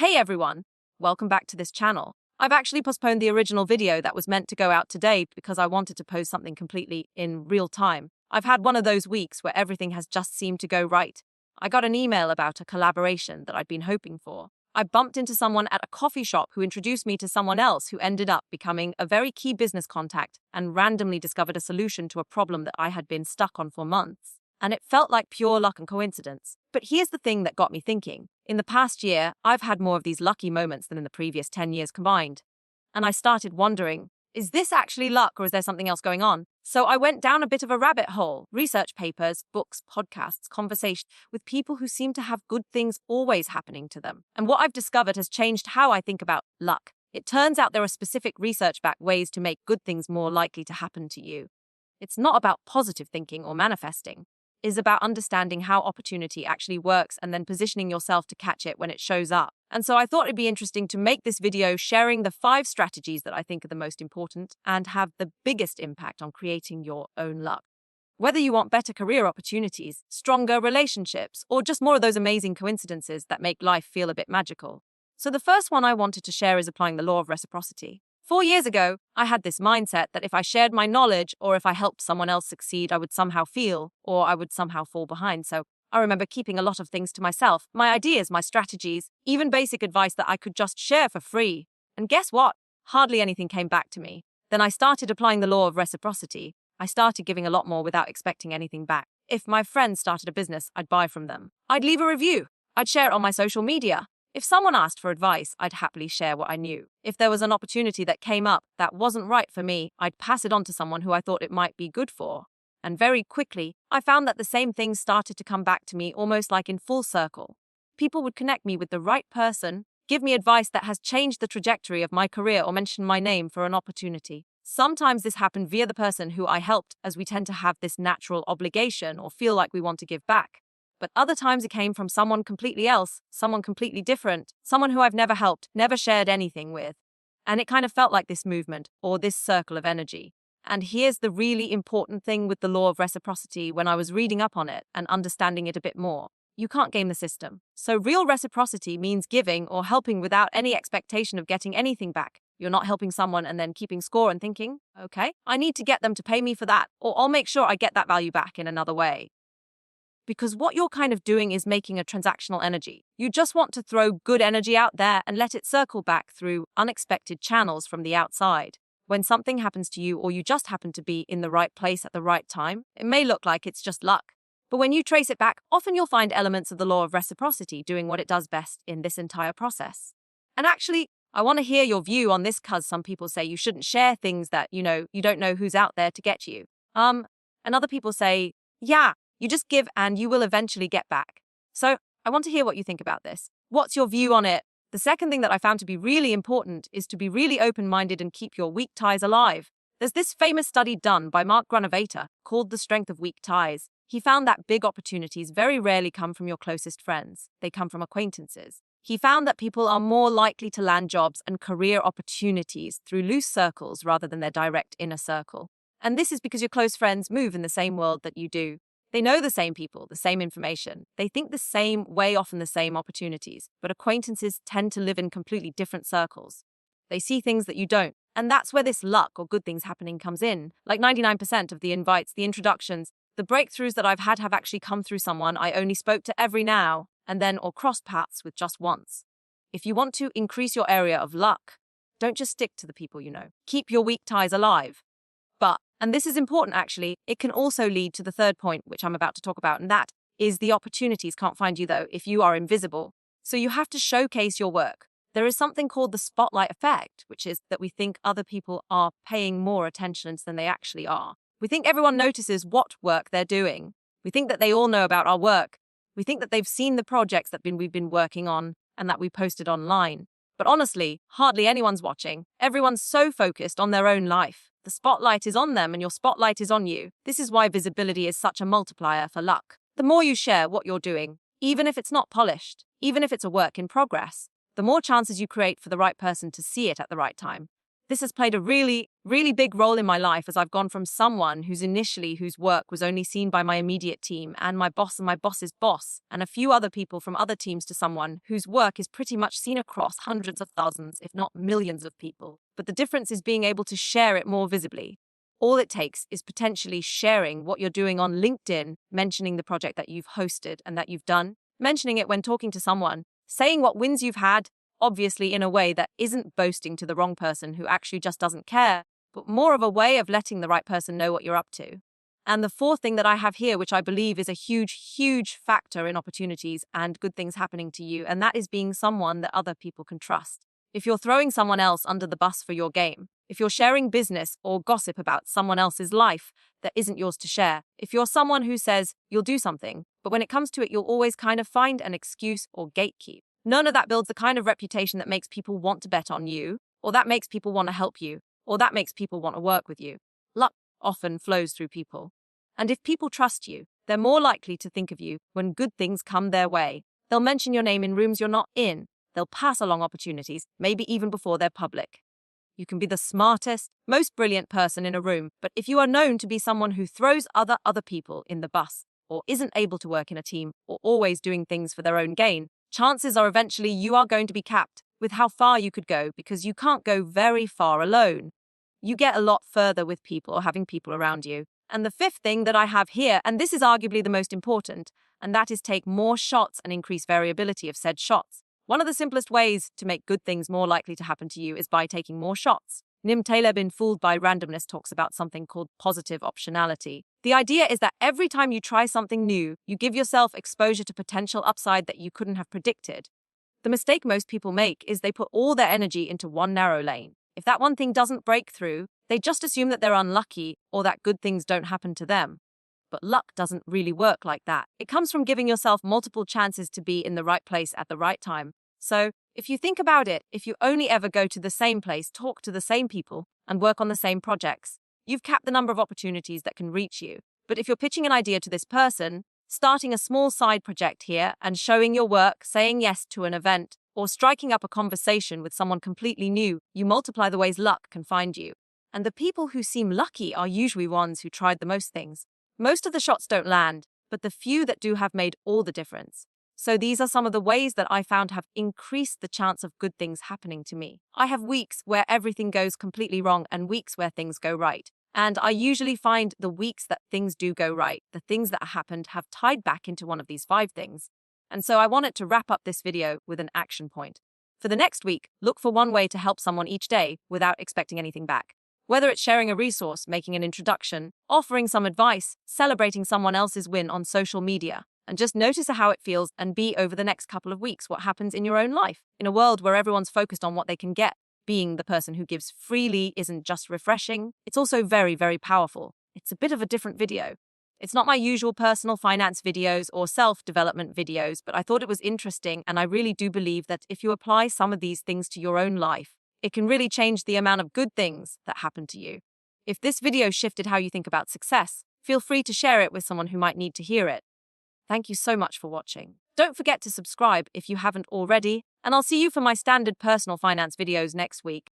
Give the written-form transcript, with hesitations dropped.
Hey everyone, welcome back to this channel. I've actually postponed the original video that was meant to go out today because I wanted to post something completely in real time. I've had one of those weeks where everything has just seemed to go right. I got an email about a collaboration that I'd been hoping for. I bumped into someone at a coffee shop who introduced me to someone else who ended up becoming a very key business contact and randomly discovered a solution to a problem that I had been stuck on for months. And it felt like pure luck and coincidence. But here's the thing that got me thinking. In the past year, I've had more of these lucky moments than in the previous 10 years combined. And I started wondering, is this actually luck or is there something else going on? So I went down a bit of a rabbit hole, research papers, books, podcasts, conversations with people who seem to have good things always happening to them. And what I've discovered has changed how I think about luck. It turns out there are specific research-backed ways to make good things more likely to happen to you. It's not about positive thinking or manifesting. Is about understanding how opportunity actually works and then positioning yourself to catch it when it shows up. And so I thought it'd be interesting to make this video sharing the 5 strategies that I think are the most important and have the biggest impact on creating your own luck. Whether you want better career opportunities, stronger relationships, or just more of those amazing coincidences that make life feel a bit magical. So the first one I wanted to share is applying the law of reciprocity. 4 years ago, I had this mindset that if I shared my knowledge or if I helped someone else succeed, I would somehow feel or I would somehow fall behind. So I remember keeping a lot of things to myself, my ideas, my strategies, even basic advice that I could just share for free. And guess what? Hardly anything came back to me. Then I started applying the law of reciprocity. I started giving a lot more without expecting anything back. If my friends started a business, I'd buy from them. I'd leave a review. I'd share it on my social media. If someone asked for advice, I'd happily share what I knew. If there was an opportunity that came up that wasn't right for me, I'd pass it on to someone who I thought it might be good for. And very quickly, I found that the same things started to come back to me almost like in full circle. People would connect me with the right person, give me advice that has changed the trajectory of my career or mention my name for an opportunity. Sometimes this happened via the person who I helped, as we tend to have this natural obligation or feel like we want to give back. But other times it came from someone completely else, someone completely different, someone who I've never helped, never shared anything with. And it kind of felt like this movement or this circle of energy. And here's the really important thing with the law of reciprocity when I was reading up on it and understanding it a bit more. You can't game the system. So real reciprocity means giving or helping without any expectation of getting anything back. You're not helping someone and then keeping score and thinking, okay, I need to get them to pay me for that, or I'll make sure I get that value back in another way. Because what you're kind of doing is making a transactional energy. You just want to throw good energy out there and let it circle back through unexpected channels from the outside. When something happens to you or you just happen to be in the right place at the right time, it may look like it's just luck. But when you trace it back, often you'll find elements of the law of reciprocity doing what it does best in this entire process. And actually, I want to hear your view on this because some people say you shouldn't share things that, you don't know who's out there to get you. And other people say, yeah, you just give and you will eventually get back. So I want to hear what you think about this. What's your view on it? The second thing that I found to be really important is to be really open-minded and keep your weak ties alive. There's this famous study done by Mark Granovetter called The Strength of Weak Ties. He found that big opportunities very rarely come from your closest friends. They come from acquaintances. He found that people are more likely to land jobs and career opportunities through loose circles rather than their direct inner circle. And this is because your close friends move in the same world that you do. They know the same people, the same information. They think the same way, often the same opportunities. But acquaintances tend to live in completely different circles. They see things that you don't. And that's where this luck or good things happening comes in. Like 99% of the invites, the introductions, the breakthroughs that I've had have actually come through someone I only spoke to every now and then or crossed paths with just once. If you want to increase your area of luck, don't just stick to the people you know. Keep your weak ties alive. But, and this is important actually, it can also lead to the third point, which I'm about to talk about, and that is the opportunities can't find you though if you are invisible. So you have to showcase your work. There is something called the spotlight effect, which is that we think other people are paying more attention than they actually are. We think everyone notices what work they're doing. We think that they all know about our work. We think that they've seen the projects that we've been working on and that we posted online. But honestly, hardly anyone's watching. Everyone's so focused on their own life. The spotlight is on them and your spotlight is on you. This is why visibility is such a multiplier for luck. The more you share what you're doing, even if it's not polished, even if it's a work in progress, the more chances you create for the right person to see it at the right time. This has played a really, really big role in my life as I've gone from someone whose work was only seen by my immediate team and my boss and my boss's boss and a few other people from other teams to someone whose work is pretty much seen across hundreds of thousands, if not millions of people. But the difference is being able to share it more visibly. All it takes is potentially sharing what you're doing on LinkedIn, mentioning the project that you've hosted and that you've done, mentioning it when talking to someone, saying what wins you've had, obviously in a way that isn't boasting to the wrong person who actually just doesn't care, but more of a way of letting the right person know what you're up to. And the fourth thing that I have here, which I believe is a huge, huge factor in opportunities and good things happening to you, and that is being someone that other people can trust. If you're throwing someone else under the bus for your game, if you're sharing business or gossip about someone else's life that isn't yours to share, if you're someone who says you'll do something, but when it comes to it, you'll always kind of find an excuse or gatekeep, none of that builds the kind of reputation that makes people want to bet on you, or that makes people want to help you, or that makes people want to work with you. Luck often flows through people. And if people trust you, they're more likely to think of you when good things come their way. They'll mention your name in rooms you're not in. They'll pass along opportunities, maybe even before they're public. You can be the smartest, most brilliant person in a room, but if you are known to be someone who throws other people in the bus, or isn't able to work in a team, or always doing things for their own gain, chances are eventually you are going to be capped with how far you could go because you can't go very far alone. You get a lot further with people or having people around you. And the fifth thing that I have here, and this is arguably the most important, and that is take more shots and increase variability of said shots. One of the simplest ways to make good things more likely to happen to you is by taking more shots. Nim Taleb in Fooled by Randomness talks about something called positive optionality. The idea is that every time you try something new, you give yourself exposure to potential upside that you couldn't have predicted. The mistake most people make is they put all their energy into one narrow lane. If that one thing doesn't break through, they just assume that they're unlucky or that good things don't happen to them. But luck doesn't really work like that. It comes from giving yourself multiple chances to be in the right place at the right time. So, if you think about it, if you only ever go to the same place, talk to the same people, and work on the same projects, you've capped the number of opportunities that can reach you. But if you're pitching an idea to this person, starting a small side project here and showing your work, saying yes to an event, or striking up a conversation with someone completely new, you multiply the ways luck can find you. And the people who seem lucky are usually ones who tried the most things. Most of the shots don't land, but the few that do have made all the difference. So these are some of the ways that I found have increased the chance of good things happening to me. I have weeks where everything goes completely wrong and weeks where things go right. And I usually find the weeks that things do go right, the things that happened have tied back into one of these 5 things. And so I wanted to wrap up this video with an action point. For the next week, look for one way to help someone each day without expecting anything back. Whether it's sharing a resource, making an introduction, offering some advice, celebrating someone else's win on social media, and just notice how it feels and be over the next couple of weeks what happens in your own life. In a world where everyone's focused on what they can get, being the person who gives freely isn't just refreshing, it's also very, very powerful. It's a bit of a different video. It's not my usual personal finance videos or self-development videos, but I thought it was interesting, and I really do believe that if you apply some of these things to your own life, it can really change the amount of good things that happen to you. If this video shifted how you think about success, feel free to share it with someone who might need to hear it. Thank you so much for watching. Don't forget to subscribe if you haven't already, and I'll see you for my standard personal finance videos next week.